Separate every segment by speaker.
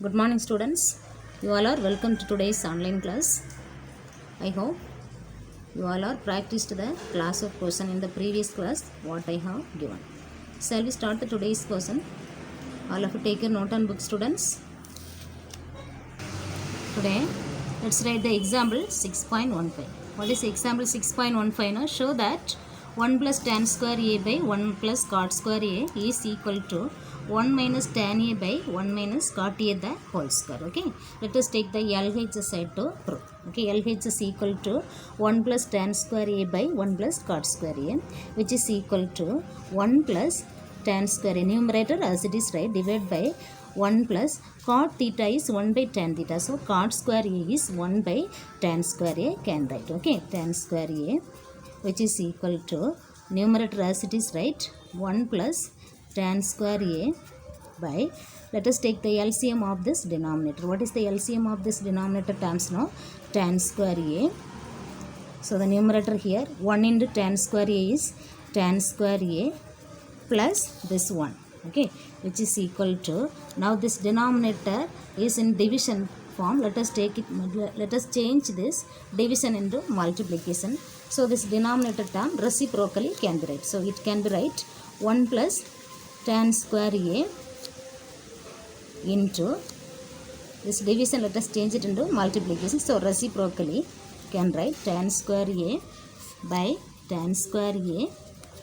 Speaker 1: Good morning, students. You all are welcome to today's online class. I hope you all are practiced the class of question in the previous class what I have given. Shall we start the today's question? All of you take your note and book, students. Today, let's write the example 6.15. What is example 6.15? Now, show that 1 plus tan square a by 1 plus cot square a is equal to 1 minus tan a by 1 minus cot a the whole square. Okay, let us take the LHS side to prove. Okay, LHS is equal to 1 plus tan square a by 1 plus cot square a, which is equal to 1 plus tan square a, numerator as it is, right, divided by 1 plus cot theta is 1 by tan theta. So cot square a is 1 by tan square a, can write. Okay, tan square a, which is equal to numerator as it is, right, 1 plus tan square a by, let us take the LCM of this denominator. What is the LCM of this denominator terms now? Tan square a. So the numerator here 1 into tan square a is tan square a plus this one. Okay, which is equal to, now this denominator is in division form. Let us take it, let us change this division into multiplication. So this denominator term reciprocally can be write. So it can be write 1 plus tan square a into this division, let us change it into multiplication. So reciprocally can write tan square a by tan square a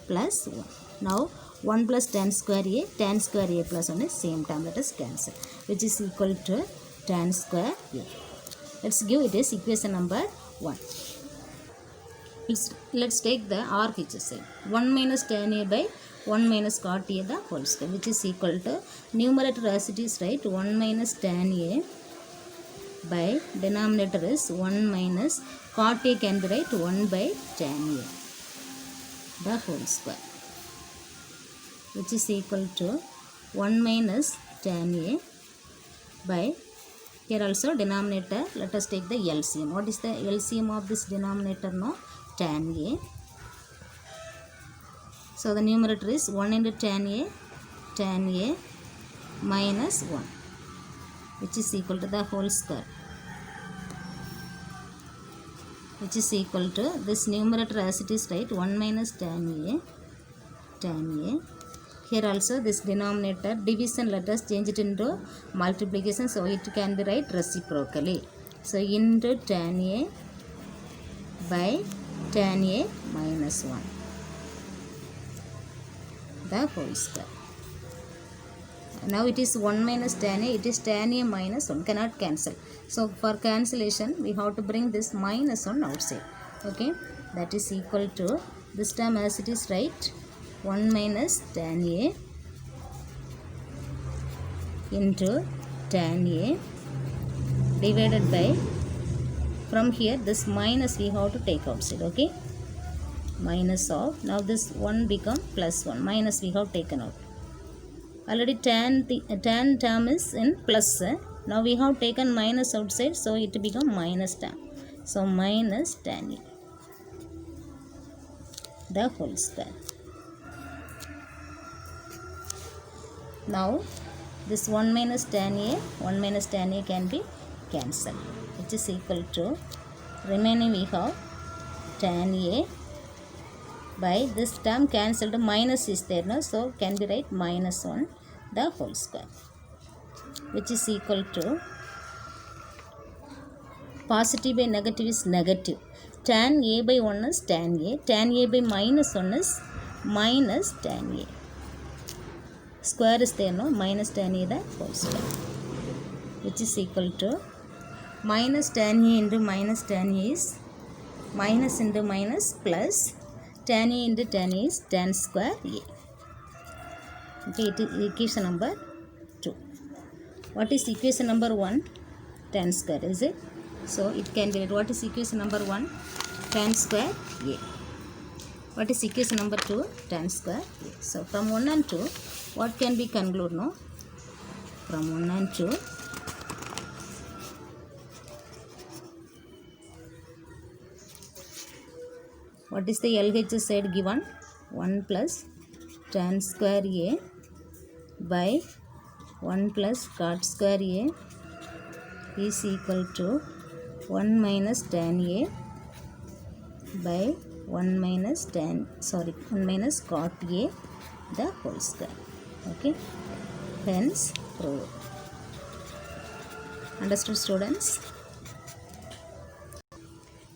Speaker 1: plus 1. Now 1 plus tan square a plus 1 is same term, let us cancel, which is equal to tan square a. Let's give it as equation number 1. Let's take the RHS side. 1 minus tan a by 1 minus cot a the whole square, which is equal to numerator as it is, right, 1 minus tan a by denominator is 1 minus cot a, can be right 1 by tan a the whole square, which is equal to 1 minus tan a by, here also denominator, let us take the LCM. What is the LCM of this denominator now? Tan a. So the numerator is 1 into tan a minus 1, which is equal to the whole square, which is equal to this numerator as it is, right, 1 minus tan a. Here also this denominator division, let us change it into multiplication, so it can be right reciprocally. So into tan a by tan a minus 1 the whole square. Now it is 1 minus tan a, it is tan a minus 1, cannot cancel. So for cancellation we have to bring this minus 1 outside. Okay, that is equal to this term as it is, right, 1 minus tan a into tan a divided by, from here this minus we have to take outside. Okay, minus of, now this 1 become plus 1, minus we have taken out. Already tan term is in plus, now we have taken minus outside, so it become minus term. So minus tan a the whole square. Now this 1 minus tan a can be cancelled, which is equal to, remaining we have tan a by this term cancelled, minus is there now, so can be write minus 1 the whole square, which is equal to, positive by negative is negative, tan a by 1 is tan a by minus 1 is minus tan a, square is there no, minus tan a the whole square, which is equal to minus tan a into minus tan a is minus into minus plus tan a into tan a is tan square a. Okay, it is equation number 2. What is equation number 1? Tan square, is it? So it can be, what is equation number 1? Tan square a. What is equation number 2? Tan square a. So from 1 and 2, what can be conclude now? From 1 and 2, what is the LHS side given? 1 plus tan square a by 1 plus cot square A is equal to 1 minus tan A by 1 minus cot A the whole square. Okay, hence prove. Understood, students?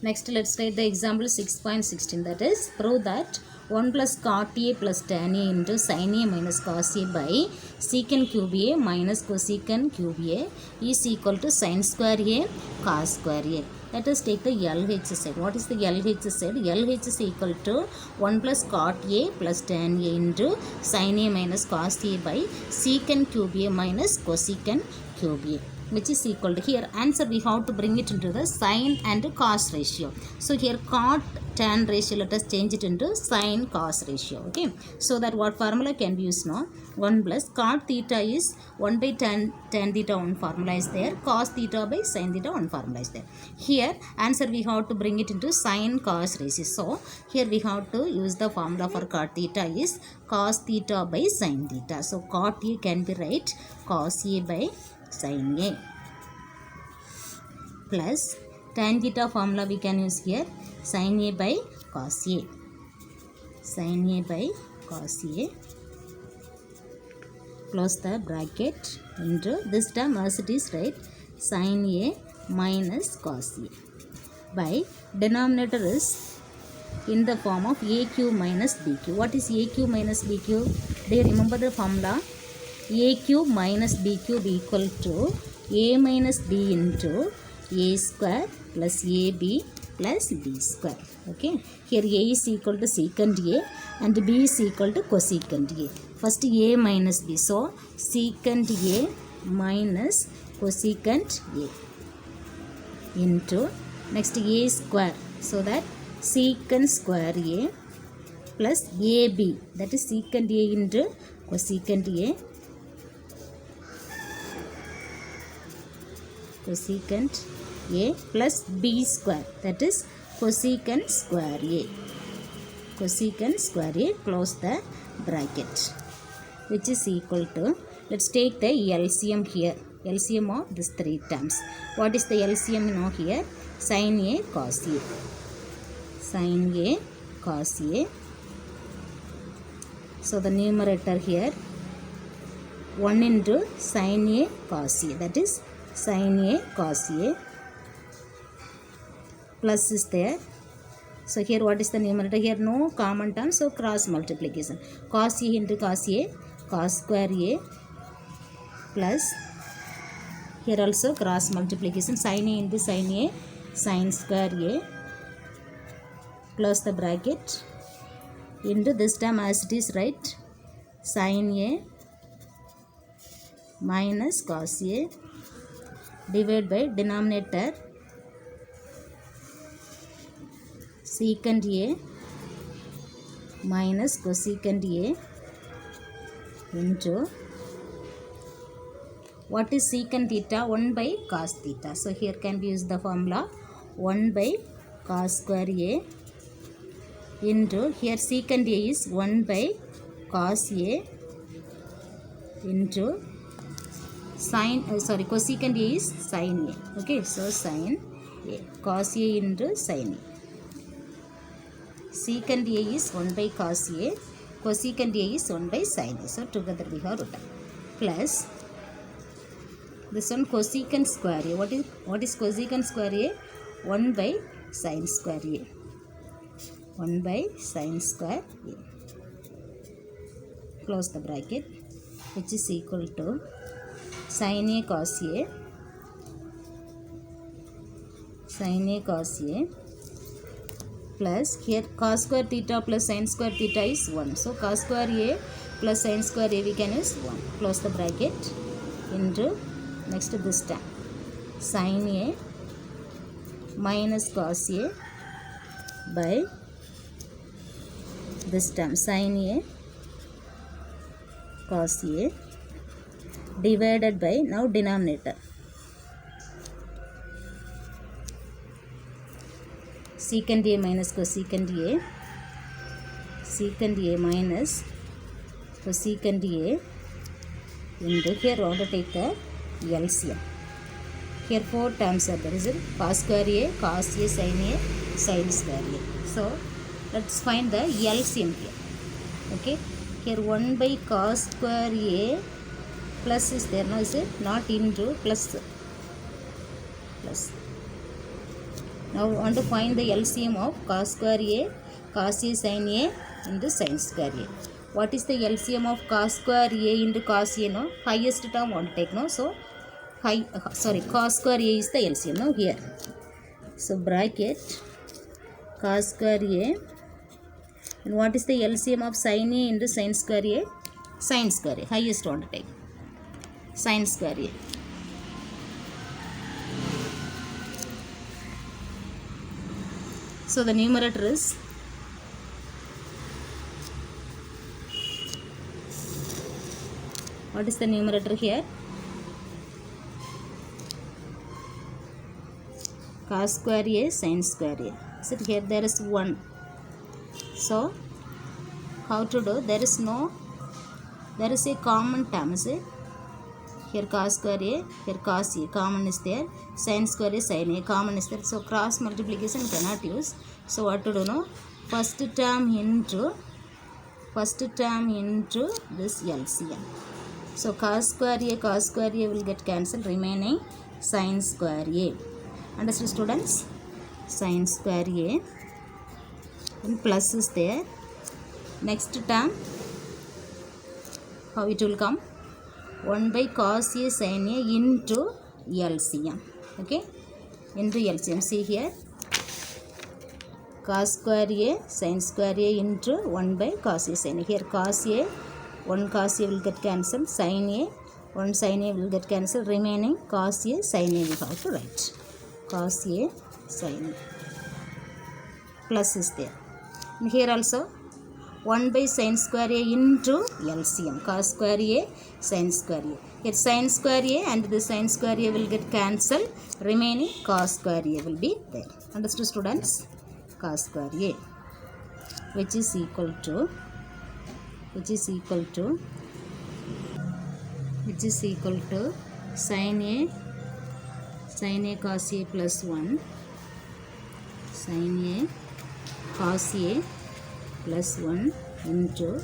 Speaker 1: Next, let's write the example 6.16, that is prove that 1 plus cot A plus tan A into sin A minus cos A by secant cube A minus cosecant cube A is equal to sin square A cos square A. Let us take the LH side. What is the LH side? LH is equal to 1 plus cot A plus tan A into sin A minus cos A by secant cube A minus cosecant cube A, which is equal to, here answer we have to bring it into the sin and cos ratio. So here cot tan ratio, let us change it into sin cos ratio. Okay, so that what formula can be used now? 1 plus cot theta is 1 by tan theta, one formula is there. Cos theta by sin theta, one formula is there. Here answer we have to bring it into sin cos ratio. So here we have to use the formula for cot theta is cos theta by sin theta. So cot A can be write cos A by sin A plus tan theta formula we can use here sin A by cos A. Sin A by cos A, close the bracket, into this term as it is, right, sin A minus cos A by denominator is in the form of AQ minus BQ. What is AQ minus BQ? Do you remember the formula? AQ minus BQ be equal to A minus B into A square plus AB plus B square. Okay, here A is equal to secant A and B is equal to cosecant A. First A minus B, so secant A minus cosecant A into next A square, so that secant square A plus AB, that is secant A into cosecant A, cosecant A plus B square, that is cosecant square A. Cosecant square A, close the bracket, which is equal to, let's take the LCM here. LCM of these three terms. What is the LCM now here? Sin A cos A. Sin A cos A. So the numerator here 1 into sin A cos A, that is sin A cos A, plus is there. So here what is the numerator? Here no common term, so cross multiplication. Cos A into cos A, cos square A, plus here also cross multiplication, sin A into sin A, sin square A, close the bracket, into this term as it is, right, sin A minus cos A divided by denominator secant A minus cosecant A into, what is secant theta? 1 by cos theta. So here can be used the formula 1 by cos square A into, here secant A is 1 by cos A into sin, cosecant A is sin A. Okay, so sin A, cos A into sin A. Secant A is 1 by cos A, cosecant A is 1 by sin A. So together we have written, plus this one cosecant square A. What is cosecant square A? 1 by sin square A. 1 by sin square A. Close the bracket, which is equal to sin A cos A, sin A cos A, plus here cos square theta plus sin square theta is 1. So cos square A plus sin square A we can use 1. Close the bracket, into next this term sin A minus cos A by this term sin A cos A divided by, now denominator secant A minus cosecant A, secant A minus cosecant A into here we want to take the LCM. Here 4 terms are there. Is it cos square A, cos A, sin A, sin square A. So let's find the LCM here. Okay, here 1 by cos square A plus is there, no, is it not into plus. Now we want to find the LCM of cos square A, cos A, sin A into sin square A. What is the LCM of cos square A into cos A? No, highest term want to take, no, so cos square A is the LCM, no, here. So bracket cos square A, and what is the LCM of sin A into sin square A? Sin square A, highest want to take, sin square A. So the numerator is what is the numerator here? Cos square A, sin square A. So here there is 1. So how to do? There is a common term, is it? Here cos square A, here cos A, common is there. Sin square A, sin A, common is there. So cross multiplication cannot use. So what to do now? First term into this LCM. So cos square A will get cancelled, remaining sin square A. Understood, students? Sin square A, and plus is there. Next term, how it will come? 1 by cos A sin A into LCM. Okay, into LCM. See here, cos square A sin square A into 1 by cos A sin A. Here cos A, 1 cos A will get cancelled. Sin A, 1 sin A will get cancelled. Remaining cos A sin A we have to write. Cos A sin A. Plus is there. And here also 1 by sin square A into LCM. Cos square A, sin square A. Here sin square A and the sin square A will get cancelled. Remaining cos square A will be there. Understood, students? Cos square A, which is equal to sin A cos A plus 1, sin A cos A plus 1 into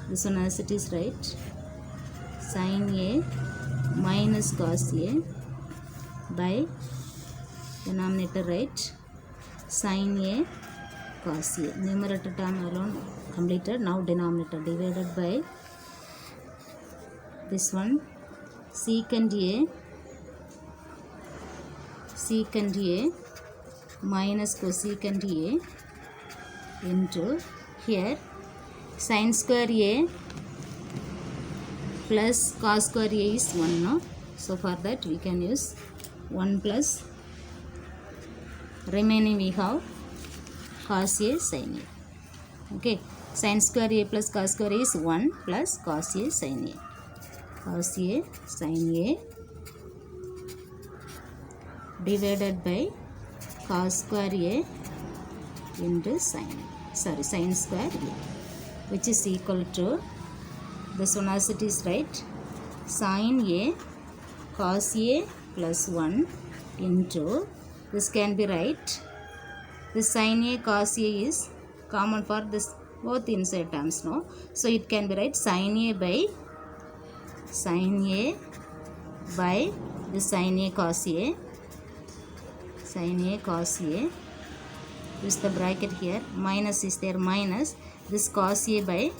Speaker 1: this one as it is, right? Sin A minus cos A by denominator, right? Sin A cos A. Numerator term alone completed. Now denominator divided by this one secant A minus cosecant A into here sin square A plus cos square A is 1, no? So for that we can use 1 plus remaining we have cos A sin A. Okay, sin square A plus cos square A is 1 plus cos A sin A. Cos A sin A divided by cos square A into sin square A, which is equal to this one as it is, right? Sin A cos A plus 1 into this can be right. This sin A cos A is common for this both inside terms, no? So it can be right sin A by this sin A cos A. Sin A cos A. Use the bracket here. Minus is there, minus this cos A by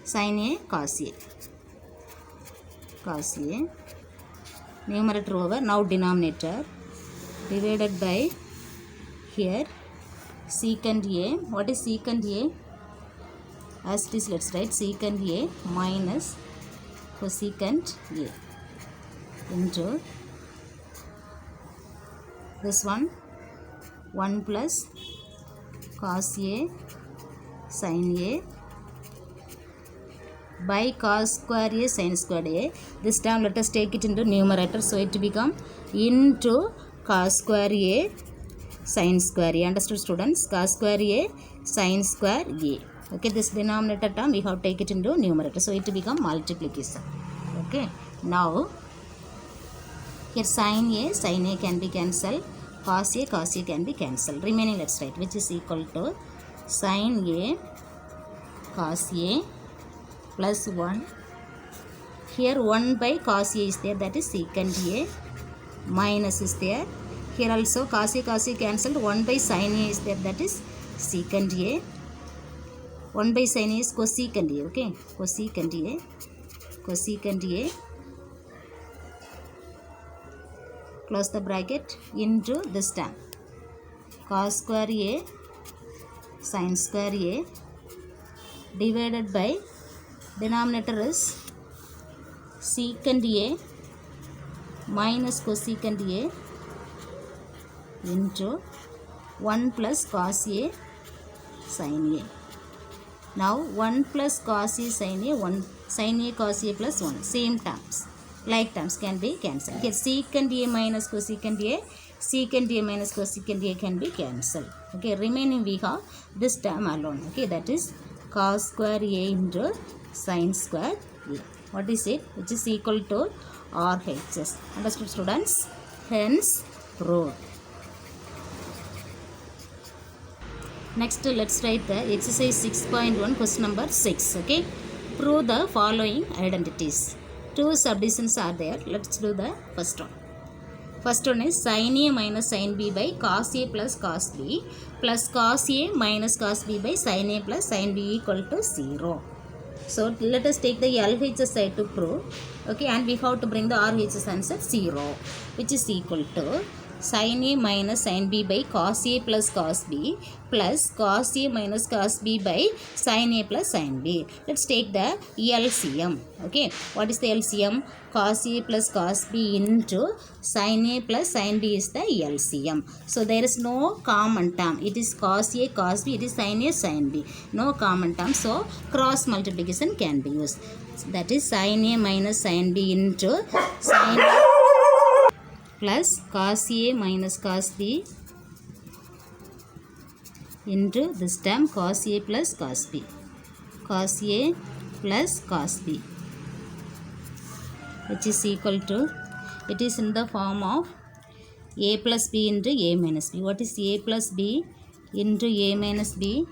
Speaker 1: sin A cos A. Cos A. Numerator over. Now denominator divided by here secant A. What is secant A? As it is, let's write secant A minus cosecant A into this one 1 plus cos A sin A by cos square A sin square A. This term let us take it into numerator, so it become into cos square A sin square A. Understood, students? Cos square A sin square A. Okay, this denominator term we have to take it into numerator, so it become multiplication. Okay, now here sin A can be cancelled, cos A can be cancelled. Remaining let's write, which is equal to sin A cos A plus 1. Here 1 by cos A is there, that is secant A, minus is there. Here also cos A cancelled, 1 by sin A is there, that is secant A. 1 by sin A is cosecant A, okay, cosecant A, close the bracket, into this term, cos square A sin square A divided by, denominator is secant A minus cosecant A into 1 plus cos A sin A. Now 1 plus cos A sin A, 1 sin A cos A plus 1, same terms, like terms can be cancelled. Here secant A minus cosecant A, secant A minus cosecant A can be cancelled. Okay, remaining we have this term alone. Okay, that is cos square A into sin square A. What is it? Which is equal to RHS. Understood, students? Hence proved. Next, let's write the exercise 6.1, question number 6. Okay, prove the following identities. Two subdivisions are there. Let's do the first one. First one is sin A minus sin B by cos A plus cos B plus cos A minus cos B by sin A plus sin B equal to 0. So let us take the LHS side to prove. Okay, and we have to bring the RHS answer 0, which is equal to sin A minus sin B by cos A plus cos B plus cos A minus cos B by sin A plus sin B. Let's take the LCM. Okay, what is the LCM? Cos A plus cos B into sin A plus sin B is the LCM. So there is no common term. It is cos A cos B, it is sin A sin B. No common term. So cross multiplication can be used. That is sin A minus sin B into sin A plus cos A minus cos B into this term cos A plus cos B. Cos A plus cos B, which is equal to, it is in the form of A plus B into A minus B. What is A plus B into A minus B?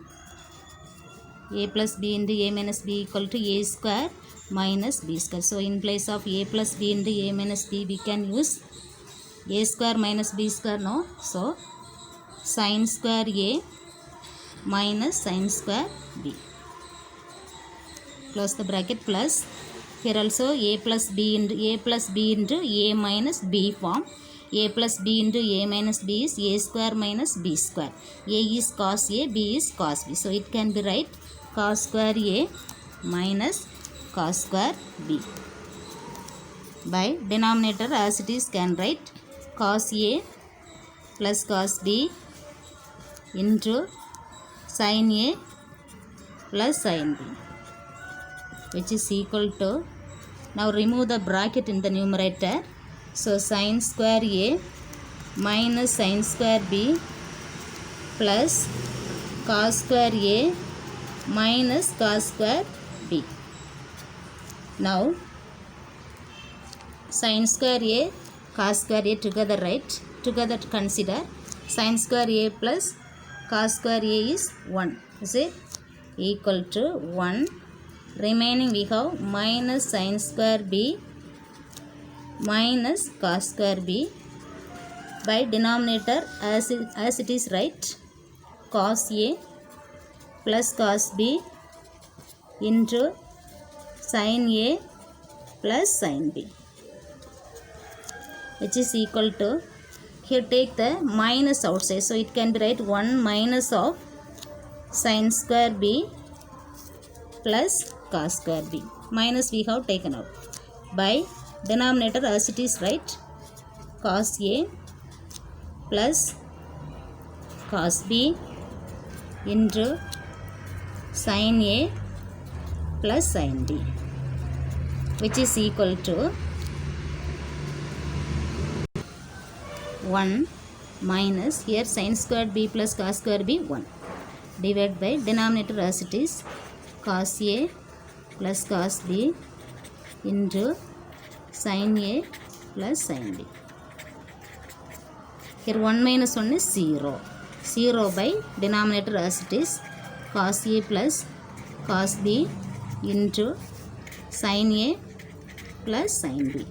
Speaker 1: A plus B into A minus B equal to A square minus B square. So in place of A plus B into A minus B, we can use A square minus B square, no? So sin square A minus sin square B. Close the bracket, plus here also A plus B into A minus B form. A plus B into A minus B is A square minus B square. A is cos A, B is cos B. So it can be right cos square A minus cos square B. By denominator as it is can write cos A plus cos B into sin A plus sin B, which is equal to, now remove the bracket in the numerator. So sin square A minus sin square B plus cos square A minus cos square B. Now sin square A cos square A together, right? Together consider sin square A plus cos square A is 1. Is it? Equal to 1. Remaining we have minus sin square B minus cos square B. By denominator as it is, right, cos A plus cos B into sin A plus sin B, which is equal to, here take the minus outside, so it can be right 1 minus of sin square B plus cos square B. Minus we have taken out. By denominator as it is, right, cos A plus cos B into sin A plus sin B, which is equal to 1 minus, here sin squared B plus cos square B 1. divided by denominator as it is cos A plus cos B into sin A plus sin B. Here 1 minus 1 is 0. 0 by denominator as it is cos A plus cos B into sin A plus sin B.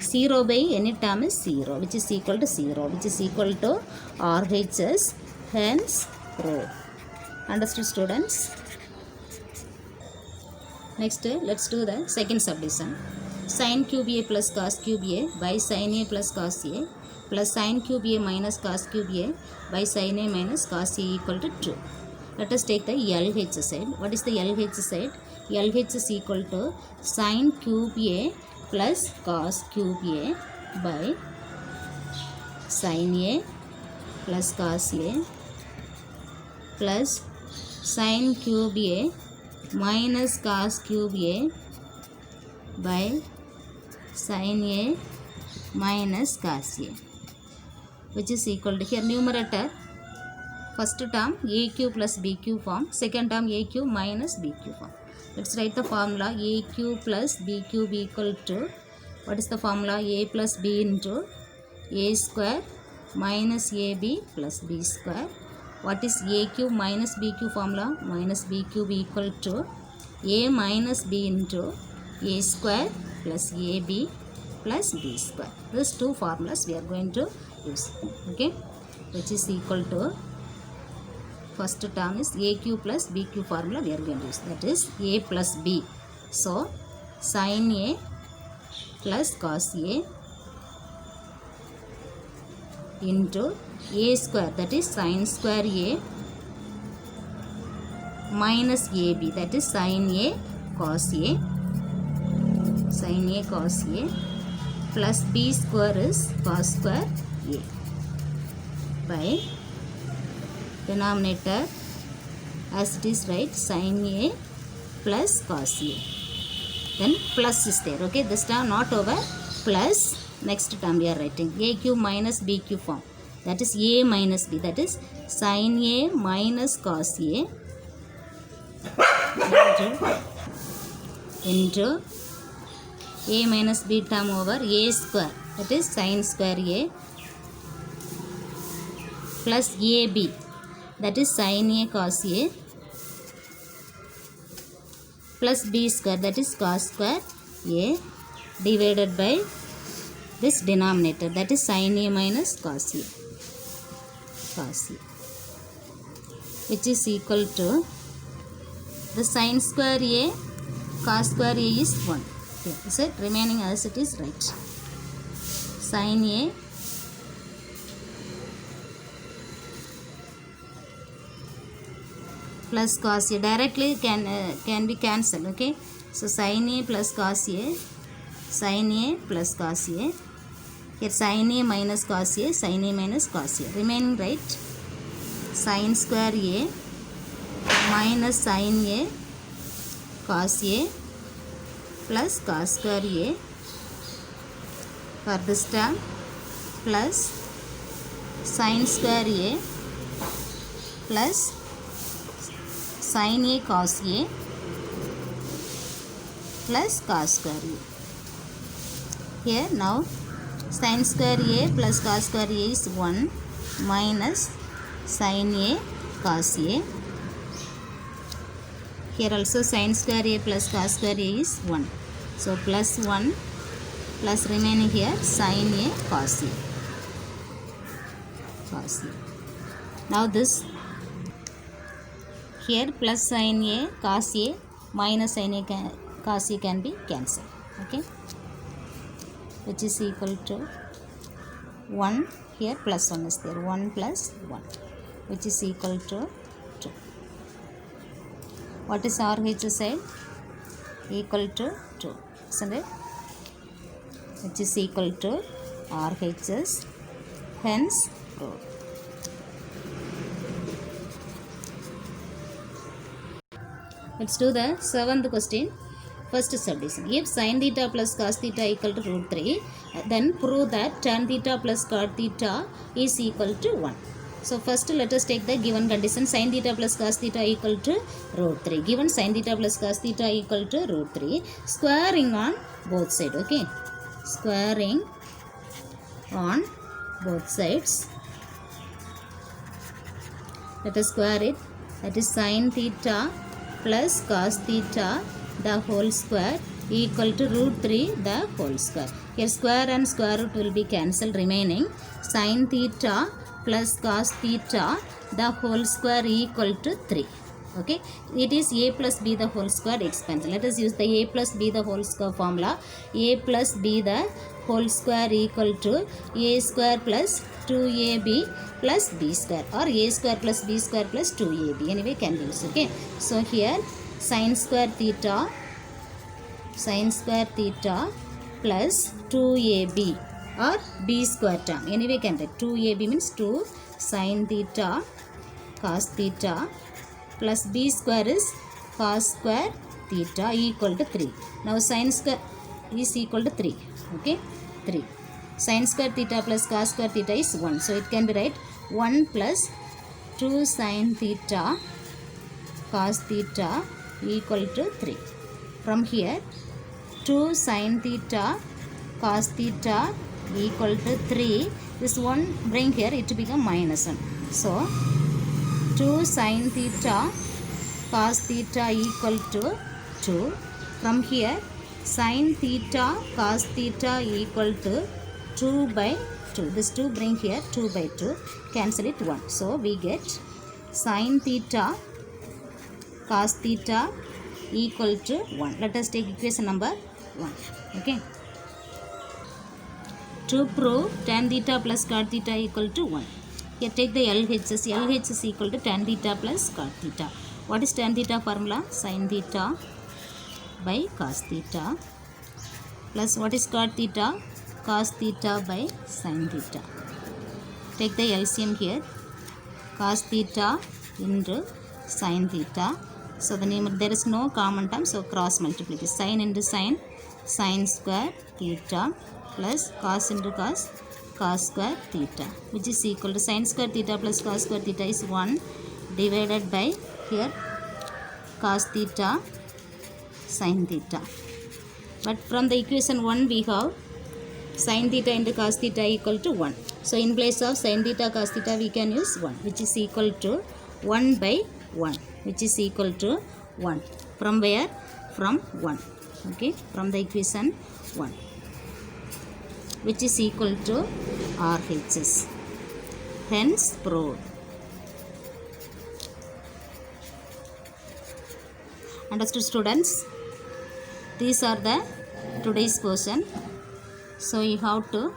Speaker 1: 0 by any term is 0, which is equal to 0, which is equal to RHS, hence rho. Understood, students? Next, let's do the second subdivision. Sin cube A plus cos cube A by sin A plus cos A plus sin cube A minus cos cube A by sin A minus cos A equal to 2. Let us take the LH side. What is the LH side? LH is equal to sin cube A plus cos cube A by sin A plus cos A plus sin cube A minus cos cube A by sin A minus cos A, which is equal to, here numerator first term AQ plus BQ form, second term AQ minus BQ form. Let's write the formula. AQ plus BQ equal to, what is the formula? A plus B into A square minus AB plus B square. What is AQ minus BQ formula? Minus BQ equal to A minus B into A square plus AB plus B square. These two formulas we are going to use. Okay, which is equal to, first term is AQ plus BQ formula we are going to use, that is A plus B. So sin A plus cos A into A square, that is sin square A minus AB, that is sin A cos A, sin A cos A plus B square is cos square A by denominator as it is, right, sin A plus cos A, then plus is there. Okay, this term not over, plus next term we are writing AQ minus BQ form, that is A minus B, that is sin A minus cos A into A minus B term over A square, that is sin square A plus AB, that is sin A cos A plus B square, that is cos square A divided by this denominator, that is sin A minus cos A, which is equal to, the sin square A cos square A is 1. Okay, is it remaining as it is, right? Sin A plus cos A directly can be cancelled. Okay, so sin A plus cos A, sin A plus cos A, here sin A minus cos A, sin A minus cos A remaining, right? Sin square A minus sin A cos A plus cos square A for this term plus sin square A plus sin A cos A plus cos square A. Here now sin square A plus cos square A is 1 minus sin A cos A. Here also sin square A plus cos square A is 1. So plus 1 plus remaining here sin A cos A. Now this here plus sin A cos A minus sin A cos A can be cancelled. Okay, which is equal to 1, here plus 1 is there, 1 plus 1, which is equal to 2. What is RH side? Equal to 2, isn't it? Which is equal to RHS, hence rho. Let's do the 7th question. First subdivision. If sin theta plus cos theta equal to root 3, then prove that tan theta plus cot theta is equal to 1. So first let us take the given condition. Sin theta plus cos theta equal to root 3. Given sin theta plus cos theta equal to root 3. Squaring on both sides. Okay. Squaring on both sides. Let us square it. That is sin theta plus cos theta the whole square equal to root 3 the whole square. Here square and square root will be cancelled, remaining sin theta plus cos theta the whole square equal to 3. Okay, it is a plus b the whole square expansion. Let us use the a plus b the whole square formula. A plus b the whole square equal to a square plus 2ab plus b square, or a square plus b square plus 2ab. Anyway, can be used. Okay, so here sin square theta plus 2ab or b square term. Anyway, can write 2ab means 2 sin theta cos theta plus b square is cos square theta equal to 3. Now sin square is equal to 3. Okay, 3. Sin square theta plus cos square theta is 1. So it can be write 1 plus 2 sin theta cos theta equal to 3. From here 2 sin theta cos theta equal to 3. This 1 bring here, it become minus 1. So 2 sin theta cos theta equal to 2. From here sin theta cos theta equal to 2 by 2. This 2 bring here 2 by 2. Cancel it 1. So we get sin theta cos theta equal to 1. Let us take equation number 1. Okay. To prove tan theta plus cot theta equal to 1. Here take the LHS. LHS is equal to tan theta plus cot theta. What is tan theta formula? Sin theta by cos theta plus what is cot theta? Cos theta by sin theta. Take the LCM here. Cos theta into sin theta. So the name, there is no common term, so cross multiply. Sin into sin, sin square theta plus cos into cos, cos square theta, which is equal to sin square theta plus cos square theta is 1 divided by here cos theta sin theta. But from the equation 1 we have sin theta into cos theta equal to 1. So in place of sin theta cos theta we can use 1, which is equal to 1 by 1, which is equal to 1. From where? From 1. Okay, from the equation 1, which is equal to RHS. Hence proved. Understood, students? These are the today's question. So you have to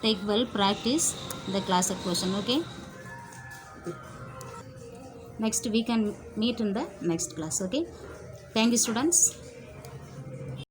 Speaker 1: take well practice the class of question. Okay. Next we can meet in the next class. Okay. Thank you, students.